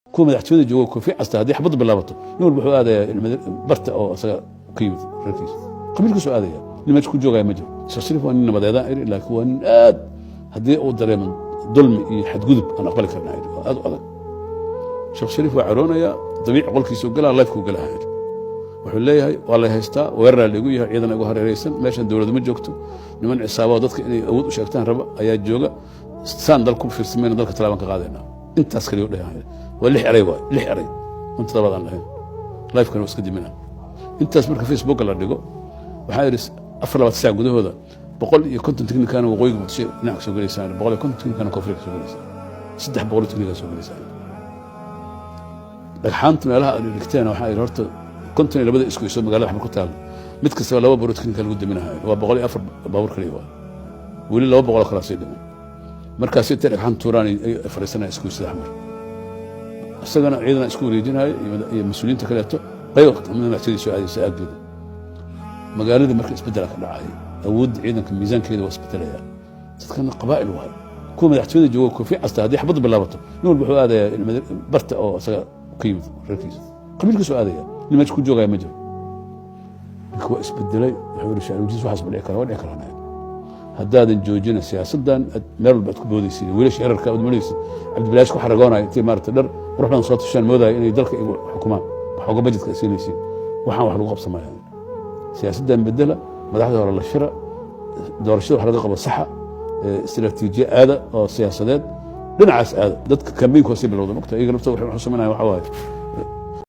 kuwa madaxtooyada jooga koofi casta haddii xabad bilaabato nin walba wuxuu aadaya barta oo asaga ka yimid reerkiisa qabiilkiisu aadaya nin meesha ku joogaya ma jiro sheekh shariif waa nin nabadeedaan iri laakiin waa nin aad haddii uu dareemo dulmi iyo xadgudub aan aqbali karnaa iri waa aad u adag sheekh shariif waa caroonaya dabiic qolkiisa u galaa lifeka u galaa iri wuxuu leeyahay waa la haystaa weerar lagu yahay ciidan ugu hareeraysan meeshan dawladdu ma joogto niman cisaabo dadka inay awood u sheegtaan raba ayaa jooga saan dal ku fiirsamayna dalka talaaban ka qaadayna intaas kaliya u dhahay ولح أري واي لح أري أنت طبعا الله لايف كانوا مسكدي منها أنت اسمك في فيسبوك الله دقو وحارس أفرلا بتساعد جده هذا بقول كنت تكني كانوا وغوي شيء نعكس سوق لسان بقول كنت تكني كانوا كفرك سوق لسان صدق بقول تكني سوق لسان الحانت من لها الكتان وحاير هرت كنت اللي بدأ اسكو يسوي مقالة حمل كتال متكسر لو بقول تكني كانوا قد منها وبقول أفر باور كليوا ولي لو بقول خلاص يدمن مركز ستة حانت توراني فرسنا اسكو يسحمر asagana ciidan isku wareejinayo iyo mas'uuliyiinta kale qayb min madaxtooyada soo aadaysa agteeda magaalada marka isbedel ka dhacay awood ciidanka miisaankeeda waa isbedelaya dadkana qabaa'il waa kuwa madaxtooyada jooga koofi casta haddii xabad bilaabato nin walba wuxuu aadaya barta oo asaga ka yimid reerkiisa qabiilkiisu aadaya nin meesha ku joogaya ma jiro kuwa isbedelay wuxuu yiri shacabkiisu waxaas dhici kara waa dhici karana haddaadan joojina siyaasaddan meel walba ku boodaysid wiilasha xeerarka aad malaysid cabdilaash ku xaragoonay intii maartay dhar ruuxdan soo tushaan mooday inay dalka igu xukumaan waxooga budgetka siinaysid waxaan wax lagu qabsamayaa siyaasaddan bedela madaxda hore la shira doorashada wax laga qabo saxa istiraatiijiye aada oo siyaasadeed dhinacaas aada dadka kambeynka si bilowda maqta iyaga nafta waxay xusuumanayaan waxa waaye